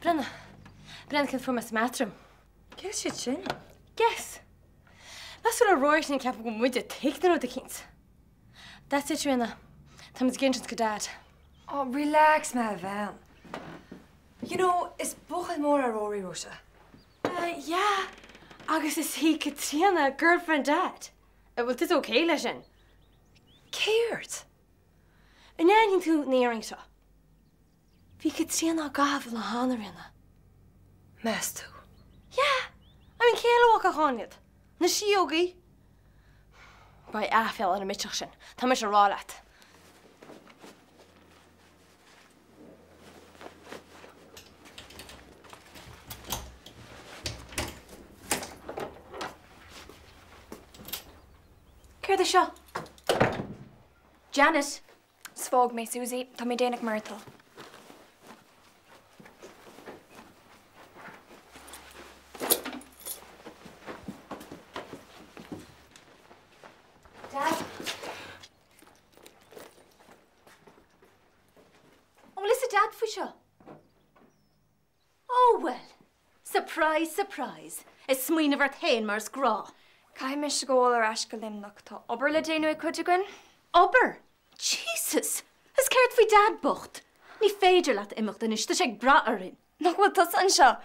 Brenna cyn ffwrm ys matrum. Ges it sin? Guess. That's what a roish yn cap go mwyd take the kins. That's it, Brenna. Tam's gynchans go dad. Oh, relax, my van. You know, it's bochel more a Rory Russia. Yeah. Agus is he Katrina, girlfriend dad. Well, it's okay, lesson. Cared. And anything to nearing so. Vi Katrina gav la hana rinna. Mastu. Yeah. I mean, Kayla walk a honit. Na she yogi. By afel in a mitchell. Tamish a rollat. Care the show. Janet. Svog me, Susie. Tommy Danic Myrtle. Dad? Oh, listen, Dad, for sure. Oh, well. Surprise, surprise. It's sween of our thain mars gra. Kai mish goal or ashkalim nocta. Ober le denu kujigun? Ober? Jesus! Has cared for Dad bocht. Ni féidir lat imicht in is the shag bra erin. Nog wat tas ansha.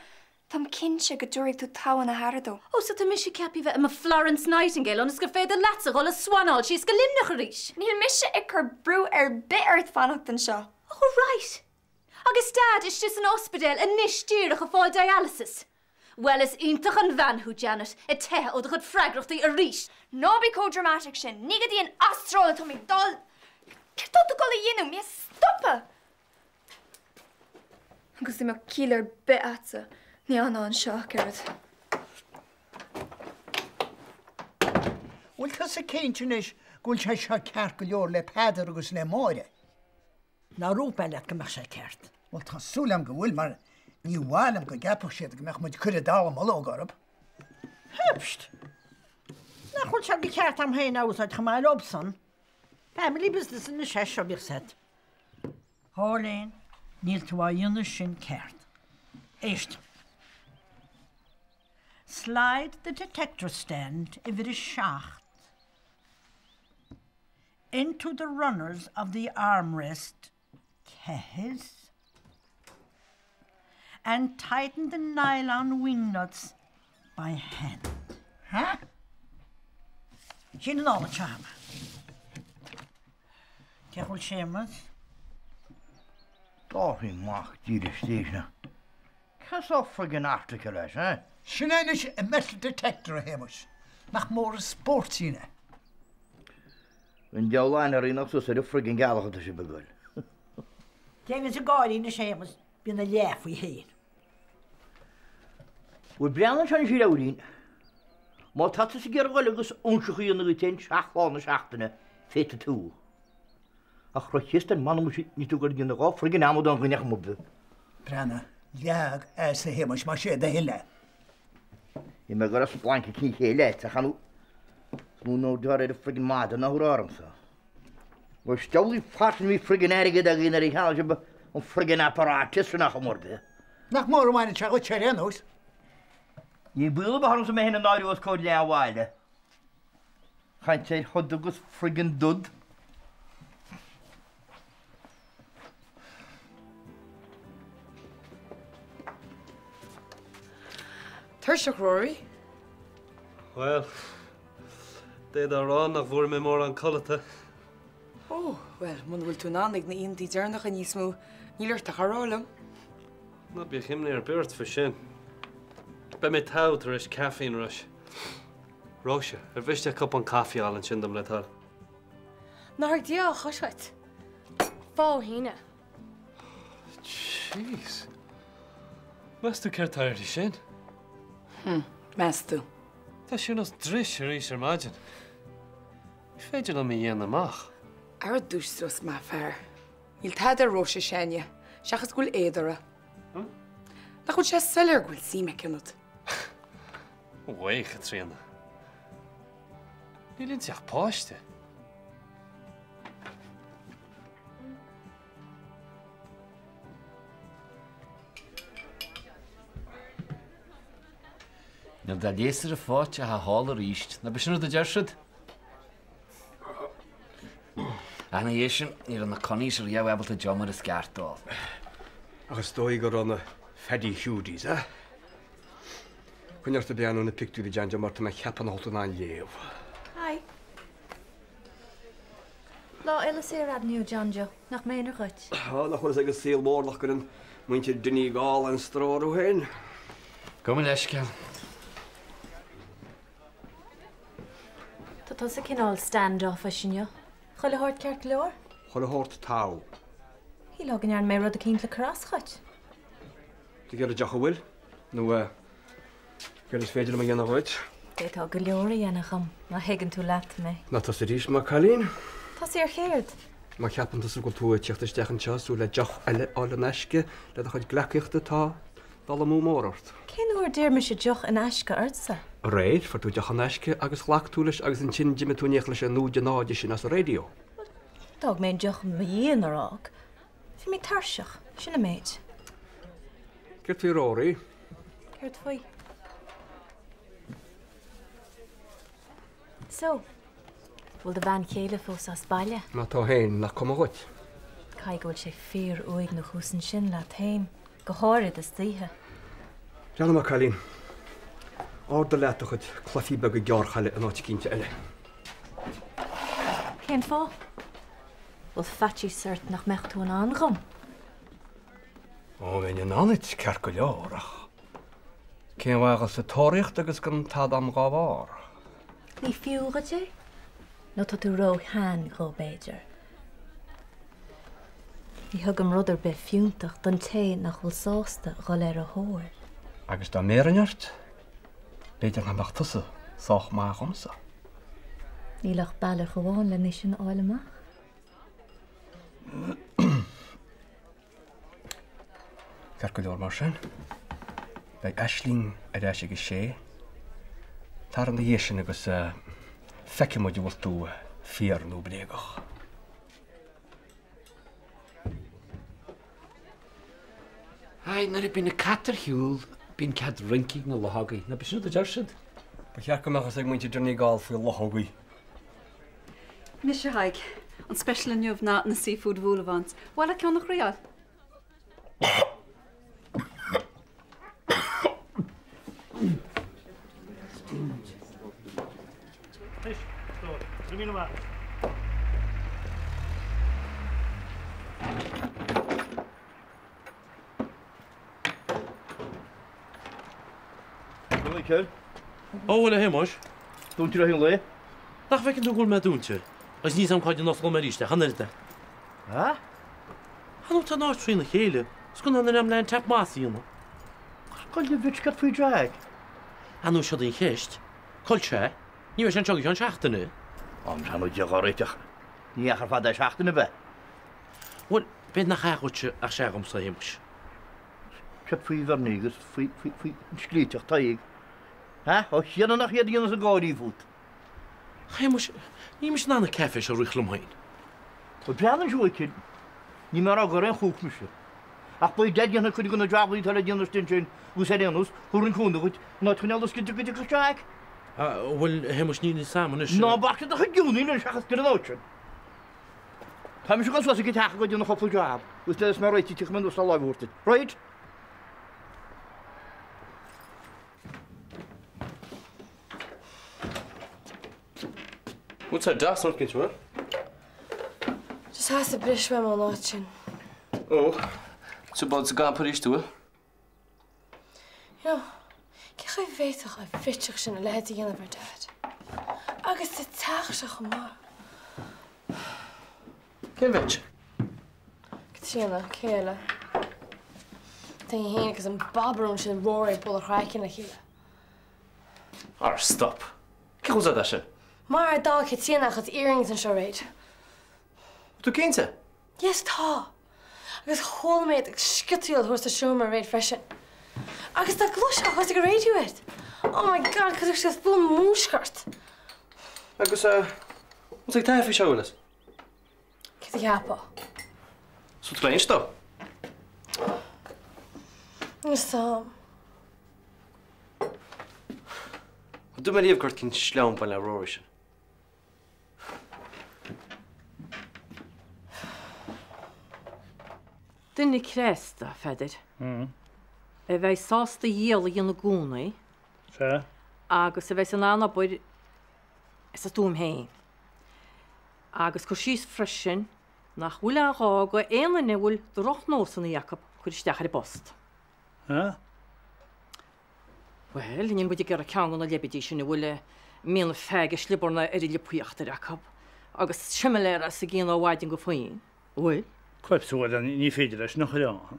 Tam kinse gedurig to tawan a hardo. Oh, so the mishi capi ve a Florence Nightingale on is go féidir latsa all a swanall she's galimnacharish. Níl mishe ikker brew bitter fannacht an seo. Oh, right. Agus Dad is just an hospital a nish dyrach a fáil dialysis. Well, is intach an van who Janet, a te o de chud fragrocht a rish. No be co-dramatic sin. Niga di an astral to me dol. Kertot to golle yinu, me stoppa. Agus di me killer bit atsa. Ni anna an shockerd. Wel, tas y ceintyn is, gwyl sa sa cart gwylior le pedr agus le moire. Na rúpa let gymach sa cart. Wel, tas sŵl am gwyl, mar ni wal am gwyl sydd gymach mwyd cwrdd dal am olo gorab. Hupst. Na chwyl sa di cart am hyn awd oed chamael obson. Family business yn y sesio bych set. Hólén, níl tú a dionne sin cart. Eist. Slide the detector stand if it is shaft into the runners of the armrest kehes and tighten the nylon wing nuts by hand. Huh? Sin an ála teama. Cechol sémas? Dáhí mach díri stísna. Cas á friggin article leis, eh? Sinein is a metal detector a hemus. Mach mór a sportsine. Yn diawlaen ar un os ydy'r friggin galach ydych chi'n bygol. Tegen sy gori na sémas, byn y lef i hyn. Wy'r brian yn sian si'r awrin. Mae tatas i gergol agos onsych i yn y gytyn siach o'n y siach dyna ffet y tŵ. Ach rochist yn man o'm ni tŵg ar gyn o friggin amod o'n gynach mwbl. Brana, liag as a hemus, ma sé da hille. I mae gyda'r sblanc i cyn chelet, a chan nhw'n nhw dwar ar y friggin mad yna hwr arm sa. Wy'r stawli ffartyn mi friggin erigyd ag un ar ei chanol sy'n o'n friggin apparatus yn ach o morbe. Nach mór am ein chagla cherianos. I bwyl o bahon sy'n mynd yn oed oes cod le a wael. Chaint e'r hodogos friggin dwd. Tershach Rory. Well, they'd are on nach voor me more an colata. Oh, well, mun wil toen aan ik na een die dernach en jismo nieler te garolem. Not be him near bird for shin. Be me tau to rush caffeine rush. Rosha, wished a cup on coffee all and shindam let her. Nar dia choshat. Fá hína. Jeez. Must do care tired of shin. Mastu. Tá sin os dris ar is imagine. Féidir am í amach. Ar dústros ma fer. Il tadar roche shania. Shachas gul edara. Na chud sé seller gul si me kinnot. Weiche trína. Ní linn seach páiste. Níl dá léasar a fáte a hála ríist, na beisiú a deirsid? Anna dhé sin ní an na coníos ar dheabhebal a John mar is ceartáil. Agus dói go ranna fedí hiúdís, eh? Cuineart a beanú na pictú di Janja marta me cheapan holta na léo. Hai. Lá eile sé radniú Johnjo, nach méonar chuit. Nach chuil agus síl mórlach gon muinte duní gáil an stráú hain. Go in leisceil. Tá sa cinál stand-off a sinne. Chuile hort ceart leor? Chuil hát tá. Hí legan ar mé rud a cín le crás chuit. Tá gur a deach bhfuil? nó gur is féidir am ghéanana bhaid? Détá go leor a dhéanacham, má higann tú leat mé. Na tá sé rís má chalín? Tá sé ar chéad. Má cheapan tá go tú teachtasteach an teasú le deach eile ála neisce le a chuid gleiciachta tá dal mú mórart. Cén uair déir me sé deoch in eisce arsa? A réid for tú deach an neisce agus chhlaachúlis agus an sin Jimmy túnéach leis an núide náide sin as a radio. Dag mé deoch ma dhéanarrág. Fi mé tarseach, sinna méid. Gur tú róí? Ceirt faoi. So, bhfuil de bhain chéile fós as baile. Na tá hain nach com chuid. Caigúil sé fér uig na chúsan sin le taim, go háirid is títhe. Deanna má chalín. Áda leat a chud chlufií be go gearchaile an áit cínte eile. Cén fá? Bhfuil fatí suirt nach mecht tú an angam. Ó bhain an anit cear go leorach. Cén bhhagas sa tóireacht agus gan tad am gábhar. Ní fiúga sé? nó tá tú ró chean go béidir. Ní thugam rudidir be fiúntaach don té nach bhfuil sásta go léir a thóir. Agus dá méanart, béidir nach tusa sách má chumsa. Ní lech bailile goháin le níos sin áileach. Cear go leor mar sin. Bheith eislín a réis go sé, tar an dhé sin agus feiceimid bhfuil tú fiar nó bréagach. Hai, na bín na catar hiúil, bín cad rincí na lothagaí, na beisiú a deirsid? Ba chear go meachchas ag muinte dúrnaí gáil faoi lothagaí. Mis sé haig, an special in nuamh ná na seafood bhúlahant. Bhil a ceann nach rial? Ó, le héimeis? Dúntir a hin le? Nach bhecinn tú gúil me dúntir. Agus níos am cáid an nófáil mar ríiste, chanirte. Há? Hanú tá náir trína chéile, sgun an am lein tap más íonna. Coil le bhid gat faoi draig? Hanú seo í chéist. Coil sé, ní bheith an teagaí an seachtainna. Am sanú de áréiteach. Ní achar fad seachtainna be. Bhfuil bed nach chaúte ach segam sa héimeis. Se faoi bharnígus faoi sclíteach taig. Ha? Ó cheanna nach chéad dhéana a gáirí fút. Héimeis, ní mis nána cefis a ruchlam hain. Ba brean siúicin, ní mar a gar an chúpmise. Ach boi deadíanna chuid gona drablaí tal a dhéanana stin sin ús éanús, chuann chúnachuid, ná chuneallas cinnte go go teag. Bhfuil héimeis ní saman is. Ná bachta a chuúnaí an seachas go an áin. Tá se gan go techa go dúna chofuil drab, ús te mar réití tuich man ús a láhúirta. Right? What's that das not getting Just has to bris me an áin. Oh, so bud sa gan Paris tú? Jo, ce chu bhéiteach a bhiteach sin a leid a dhéanamh dad. Agus tá teach go má. Cén bheit? Tíanana céile. Tá héana agus an babbrún sin róir bol a chraicin na chéile. Ar, stop. Ce chusa da se? Mar dá tíanach at earrings an seo réid. Tú cénte? Yes, tá. Agus chóilméid ag sciúil thuair a siúmar réid freisin. Agus tá glúise chuir go réidúid. Oh my god, chuidir sé bú múscart. Agus, what's ag taifí seolas? Cé ceappa. So tréins tó? Nus tá. Du mé líomh gurt cinn sleam bail le róir sin. Dunne crésta feidir. A bheith sásta dhéala dhéanana gúnaí, Se? agus a bheith an anna buir is a dúm héin. Agus chu síos freisin nach bhfuil an rá go éana nehfuil do roch nósanna Jacob chuir isteach ar bost. Ha? Well, níon bud gur a ceangan na lebidí sin bhfuil mína feige sliborna ar i lepuíochtta Jacob, agus siimiléir a sa géana áhaidin go faoin. Bhfuil? Cuipsúil an ní féidir leis nach chuán.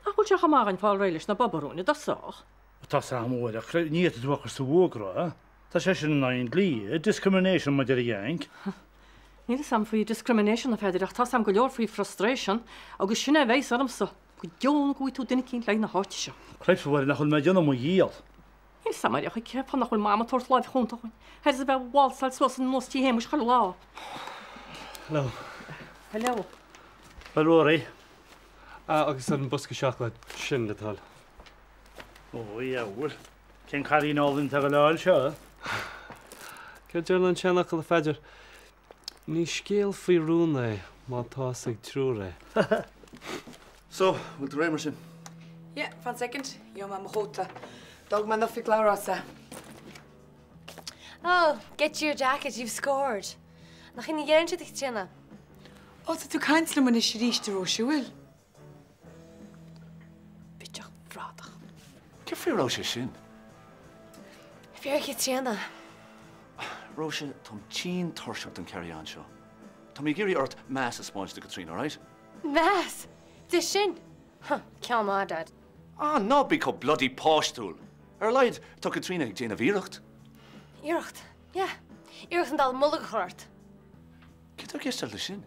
A bhfuil teach amach an fáil réiles na babarúna dasách. Tá samúir a ní a dúchar sa bhgra, Tá sé sin na lí, discrimination ma idir dhéink. Níl sam faoi discrimination a feidir ach tá sam go leor faoi frustration agus sinna bhééis armsa go deon goí tú duine cinn lein na háte seo. Cuipsúil nach chun méidirna mo díal. Níl samar chu ceap nach chuil máma tuairt láid chuntachain. Heir a bheith bháilsáil suas an nótí héimus chail lá. Hello. Hello. Rory. Agus an busca seach le sin letal. Ó, bhfuil. Cén chaí nálinn te go leáil seo? Ceir dear an seannach le feidir. Ní scéal faoi rúna má tá ag trúra. So, bhfuil tú ré mar sin? Yeah, 1 second. Jo ma mchota. Dog man noch fi Clarasa. Oh, get your jacket, you've scored. Nach in die jeintje dich tjena. Oh, dat tú keinsle man is ríiste Róise bhfuil. Bitach vrátach. Ceir fé Róise sin? Fier je tjena. Róise, tom tín torseach an ceirán seo. Tá mí géirí ort meas a spáins de Katrina, right? Mass. Dis sin. Huh, ceall má, Dad. Ah, ná bí có bloody páistúil. Leid tá Katrina ag déanamh íireacht. Iirecht. Ja. Iirecht an dal mulle gehort. Cé tá géisteil le sin?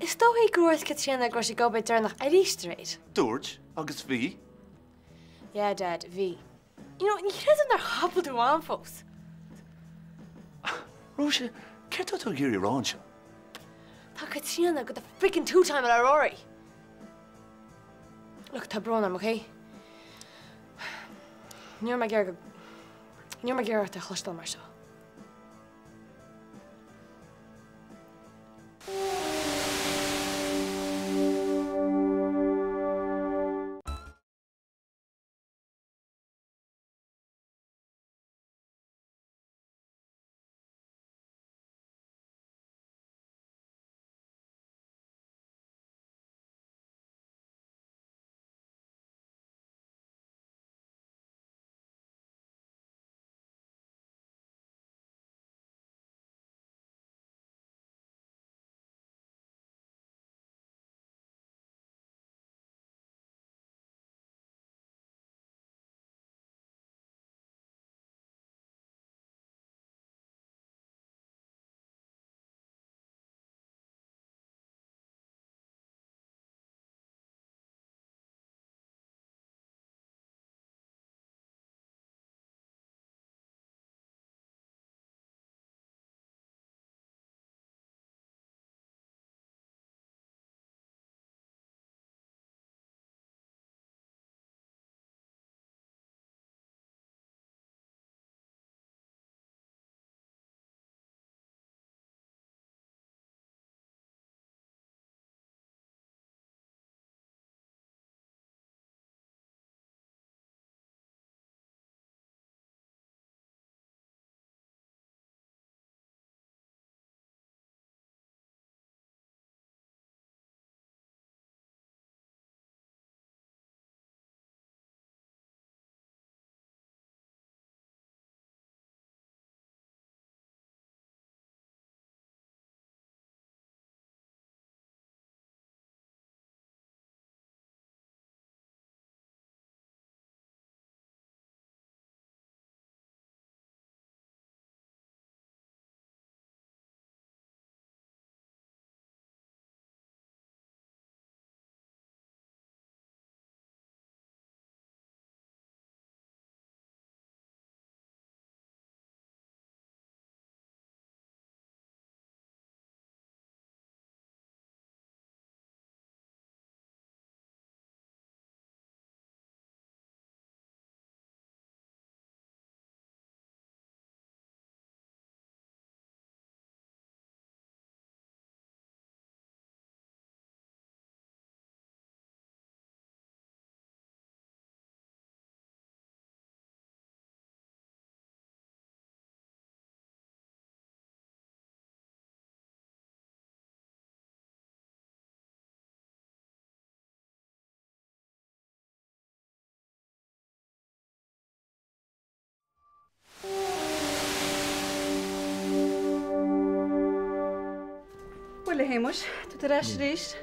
Is tó hí groith Katrina gro sé go bei dernach a rístréid? Dúirt agus bhí. Yeah, Dad, V. You know, ní chéad an ar hapel tú an fós. Róise, cé tá tú géirí rán seo? Tá Katrina go the freaking two-time at Rory. Look, tá brónam, okay? Níor ma ggéir a chlustal mar seo. Well, Hamish, to the rest ríist.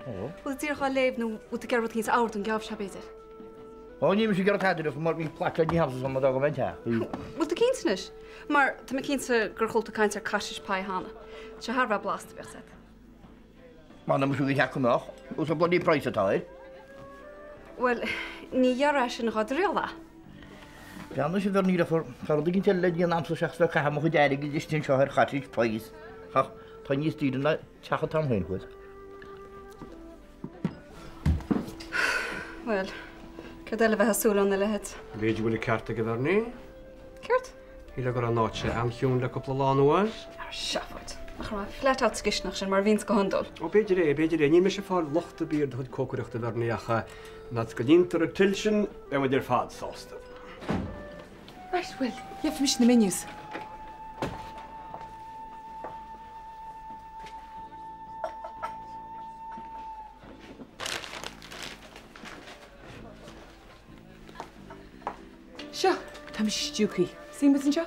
Bhfuil tíorcha léibh nó út a gerbh cíns áirt an geabh se beidir. Ó ní sé gar taidir mar bhí placa ní hamsa sam a go bhainte. Bhfuil cínsnis, mar tá cínsa gur chulta caiint ar caiis pai hána. Se Harbh blasta bheith set. Má na musú heachach ús a bodí price atáid. Well, ní dhearra sin na réalda. Beanna sé bhar ní for chuda ginn le díon amsa seachsa chahamach chu deirigh distin seo ar chatíid price. Tá níos tína techa tam hainhuiid. Well, Cardella bheith súlan na lehead. Béidir bhfuil cearta go bharní? Ceart? Híle gur an náte anchiún le coppla láháil? Seafáid. Ach ra fleát scisnach sin mar víns go handol. Ó béidir ní me sé fáil lochta bíir chud cócaireachta bharníacha na go díntar a tilsin be idir fád sásta. Right, Will, jef mis na menus. Seo, tá mis stúcaí. Sín bit an seo?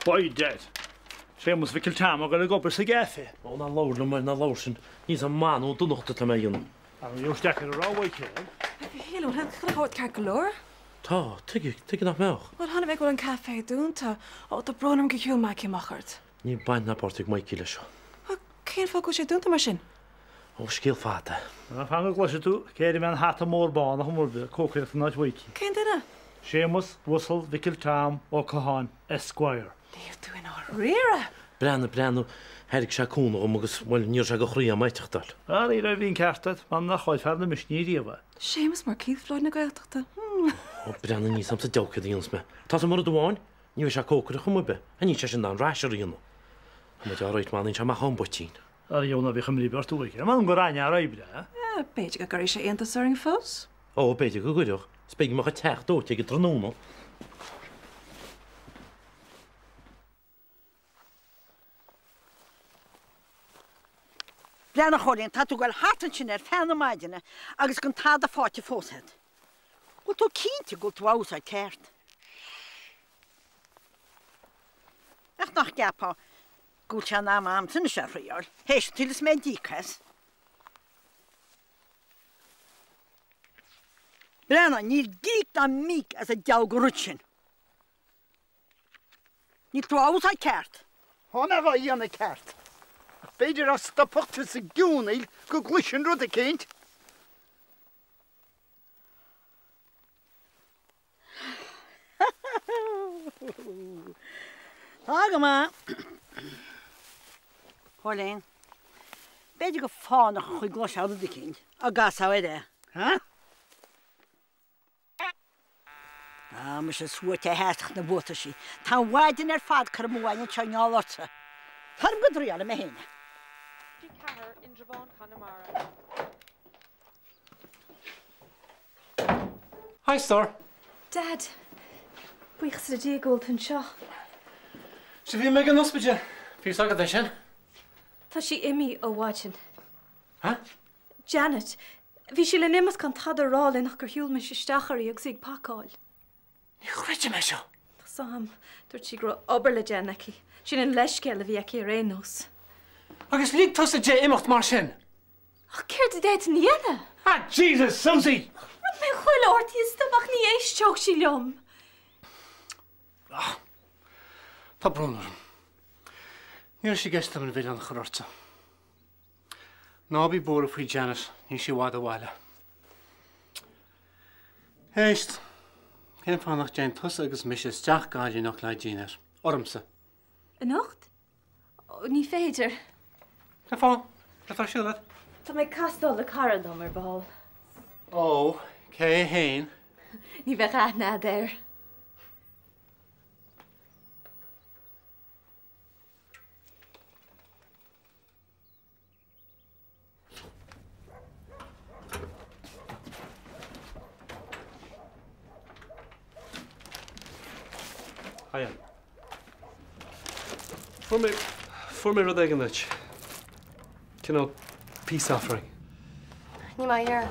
Boy dead. Sémas fi kiltam a go gobar sa gafe. Ó na láirla mar na lásin, níos an manú dúnachta tá méon. A jo stekar a ráhaid. Hello, hen chud car golóir? Tá, tuige nach meach. Well, hanna bheith go an café dúnta ó tá brónam go hiúil mai machart. Ní baint na portig mai cíile seo. Cén fá go sé dúnta mar sin? Ó scéal fáta. Na fanga glas tú, céir me an hata mór bán a humor cócaireachta náid waiki. Cén duine? Sémas Russell fi kiltam ó Cahan Esquire. Níor tú in á rira. Brenn, herig se cúna ó agus bhfuil níor se go chrí a maiteachtal. Í ra bhín ceartad, man nach chuid fer na misnííomh. Sémas mar cíhláid na gailteachta. Ó brenn níos sam sa decha díons me. Tá mar a dháin, ní se cócair chumbe, a ní se sin an ráisiíonna. Mu áráid máinn se má chambotíín. Dhéonna bhí chumlí beartúige, man go ráine a raibbre. Beidir go garí sé aonanta suring fós? Ó beidir go goideoch, spéigi mar a teach dó ag tróna. Brenna cholín tá tú goil hatan sin ar fena maidine agus gon tá a fáte fóshead. Go tú cínte go tú ásáid ceart. Ach nach gapá go te ná am sinna sé riáil, hééis tulas mé díchas. Brenna níl díic na míc as a deag go rutsin. Níl tú ásáid ceart. Hána bh dhéanana ceart. Beidir as stapachta sa gúnail go gluisin rud a céint. Aga má. Cholín, beidir go fánach chuig gloiseáda a céint a gasáid é. Tá me sé suairte héach na bóta sí. Tá bhaidin ar fad chu mhaine teáirta. Thum go dríanna me héine. Hi, sir. Dad, buíochas a díagóil an seo. Se bhí me an ospide. Bhí agad é sin? Tá sí imi ó bháidin. Ha? Janet, bhí sí le nimas gan tad arráil nach gur hiúil me sé stacharí ag sig pacáil. Ní chréide me seo. Tá sam, dúirt sí gur obair le Janaki. Sin an leisceil a bhí ag rénos. Agus líagtas a dé imimecht mar sin. Ach, céir a déit an dhéana? Ah, Jesus, Susie! Rud mé chuil ortaí is tabach ní éisteach sí leom. Tá brúnar. Níor sí geist am an bhil an chorta. Nábí bóra faoi Janet, ní sí bhád a bhile. Héist, cén fánach déan tusa agus mis is teach gáilí nach le dínar. Ormsa. A nacht? Ní féidir. Tá fá, le fá siúlad. Tá mé castal le cara dom ar ball. Ó, cé héin. Ní bheith aithna déir. Hiya. For me rud ag an it. Cinál peace offering. Ní mai dheartha.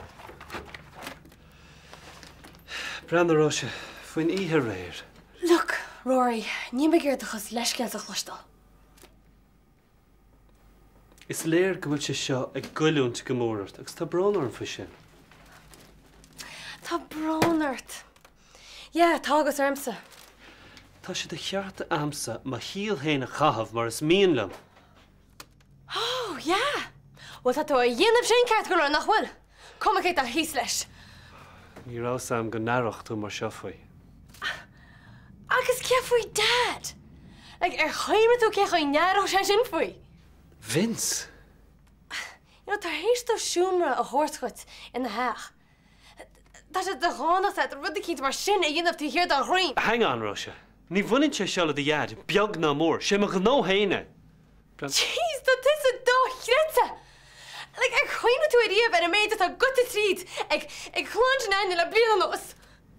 Brenda Róise, faoin ihe réir. Look, Rory, ní me ggéirdachas leisceil a chlustal. Is léir go bhfuil sé seo ag goilúnt go mórt, agus tá brónar an fa sin. Tá brónart. Ja, tágus armsa. Tá sé de chearta amsa má híal héna chahabh mar is míonlam. Oh, ja. Well, tá tú a dhéanamh sin ceart go nach bhfuil. Cuma chéit a hís leis. Ní rá sam go naireacht tú mar seo faoi. Agus ce faoi dad. Chaimre tú ce chuoi nearach sin faoi. Vince? Tá hééis do siúmra a thuirtchuit ina heach. Tá sé de gánach ar rud cinint mar sin a dhéanamh tú hirir a roiin. Hang on, Róise. Ní bhainn sé seola de dhead, beag ná mór, sé mar go nó héine. Jeez, dat is a dó chréte. Chaimre tú a riamh ar a méid a gota tríd ag chláin sin aine le blianos.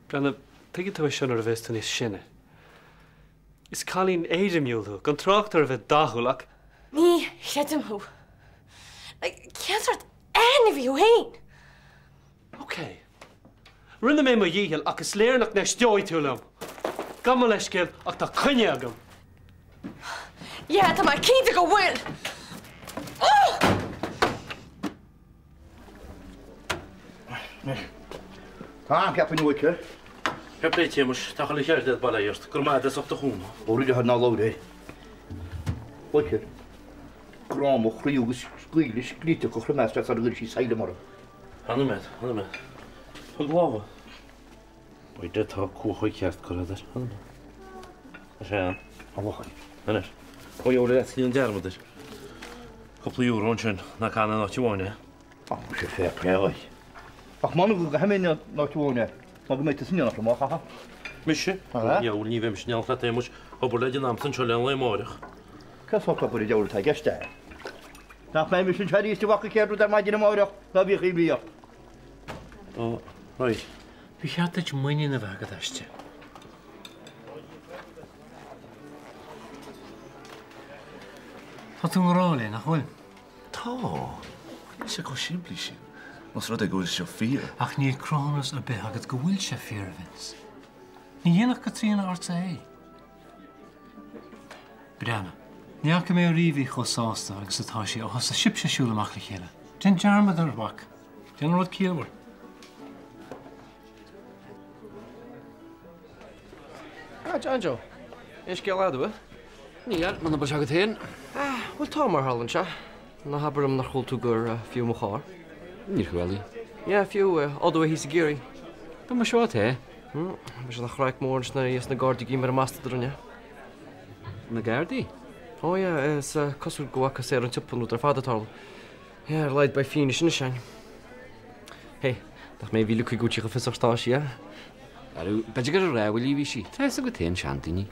Brenda, tuige tú sin ar a bheits níos sinne. Is cálín éidirmiúlú, gan tráchttar a bheith dathúlach. Ní, chetim hú. Ceart anmhí ó hain. OK. Rinne mé mo díhil agus léirnach na steoid túlam. Gama leis céil ach tá chuine agam. Ja, tá mai cínta go bhfuil. Tá ceapin uice. Heb lé témas tá le cheir dead bailíocht, gur má is ochta húna. Óide had ná lóda. Uice. Grám ó chríúgus scuile scríte go chrumeiste ar gur sí saile mar. Hanna med. Chun láha. Oide tá cuachaí ceart choidir. A sé an? A bhachaí. Anis. Ó jó le tíon dearmadidir. Coppla úrón sin na canna náitiúáine. Sé fé préhaid. Ach mána go haimine náitiúáine, má go méid sinna nach mácha. Mise? Jaúil ní bhéim snealta témas obair leidir amsan seo le le máireach. Cas hoca bud deúil tá geiste. Nach mé mis sin teíiste bhacha céirú ar maididir máireach na bhí chibíocht. Ó, right. Bhí cheartid muine na bhagad eiste. Tá tú rála nach bhfuil? Tá. Sé go siimplí sin. Mas rud a gúil seo fír. Ach níl crónas a beth agad go bhfuil sé fír Vince. Ní dhéanach go trína orta é. Brianna, níach go mé riomhí chosásta agus atá sé ó has a sib sé siúlamach le chéile. Din dearmad ar bhac. Din rud cíalmhar. John Joe, is ce leadú? Ní man ba agad héin. Bhfuil tá mar hallann se, na habarm nach choil tú gur fiú mo cháir. Ní bhfuilí? Ja, fiú adú hí sa géirí. Ba mar seo té? Bes nach chraig mórs na is na gádaí gí mar a mastadrunne. Na gádaí? Ó ja, is cosúil gohacha sé an tippanú ar fadatáil. Ja, leid ba fiine sinna sein. Hé, nach mé bhíle chu gúteach a fisartáisi, ja? Arú, beidir gur rahfuil hí sí. Tá a go téan seantaí.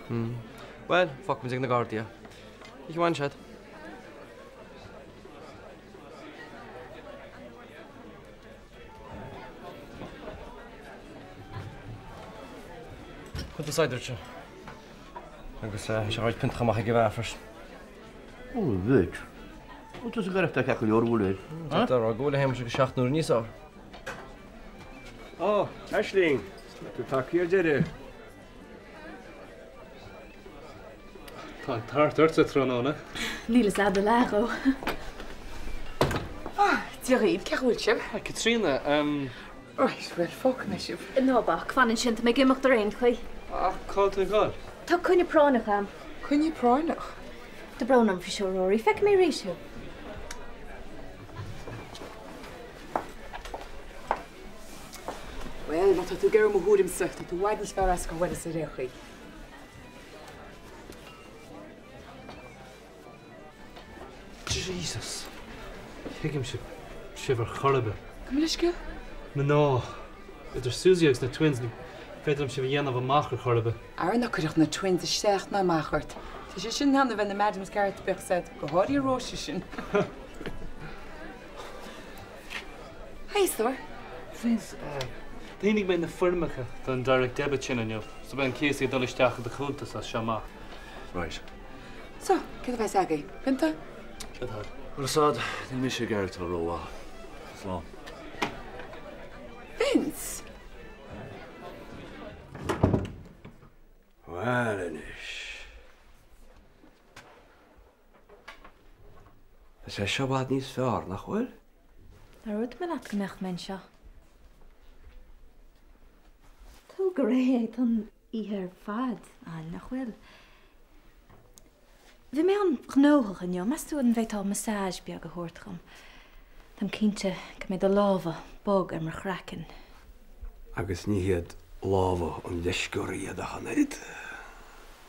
Well, fuck me na gádaí. Ich bhain sead. Chud a saidirte. Agus sé ráid pint chamach go bhefars. Ó, bhid. Ó, tú sa garachta cecha leorhúil. Tá a ggóla héim se go 16 nuair níos á. Ó, Aisling, tú takeíar deidir. Tá tartart a tróna. Nílas a lego. Díríb, ce bhfuil sib? Katrina, Oes, bhfuil fóc na sib. No ba, chfanin sin mé gimach ar ein chuoi. Cáil tú gáil? Tá cunne pránach am. Cunne pránach? De bránam fi seo Rory, feic mé réisio. Wel, má tú gur mo húrim sucht, tú waidn sfar as go bhfuil sa réchaí. Jesus. Higgim sibhar chorbe. Cumlisce? Na ná. Idir Susiagus na twins ní féidirm si bh dhéanamh amach ar chorbe. Ar na chuireach na twins isteach na machart. Tá sé sin hena bheith na Madam's Garrett bech said, go háirí róise sin. Héistóir? Vince, Dénig mé na firmacha don direct debit sin aniu, so ben céasí dul isteach de chuúntas as seamach. Right. So, ce bheith agaí? Pinta? Siad Rasad, ní mi sé geir tal róá. Slá. Vince! Well, inis. Is sé seobád níos fearr nach bhfuil? Tá rud me leat go meach men seo. Tú go réad an íhir fad an nach bhfuil. Bhí mé an gnóthach an mas tú an bheitá massage beag go thuirtram. Tam cínte go mé do láha bog ar mar chracan. Agus ní hiad láha an leisgurí a hanid.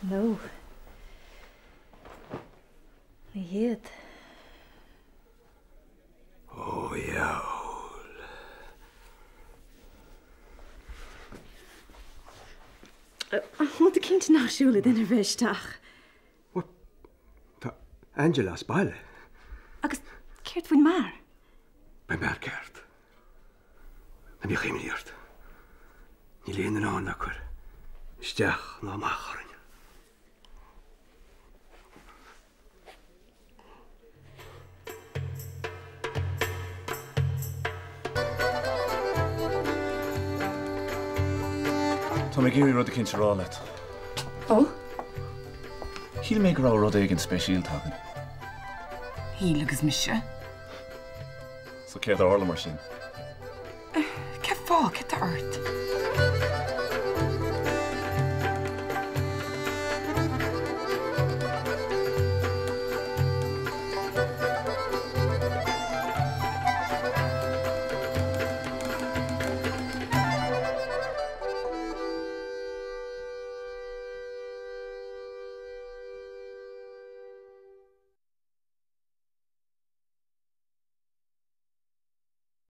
No. Ní hiad. Ó, jawl. Má a cínte nachisiúla den bhéisteach. Tá Angela spáile. Agus céirt bhain mar? Ba mar ceart. Na bí chéimiíart. Ní léon an án nach chuir. Isteach ná mácharin. Tá mé géirí rud a cinnte rá let. Ó? Híl mé go rá rud éigen speisialtagan. Híl agus mise? So céad ála mar sin. Ce fá, ce ort?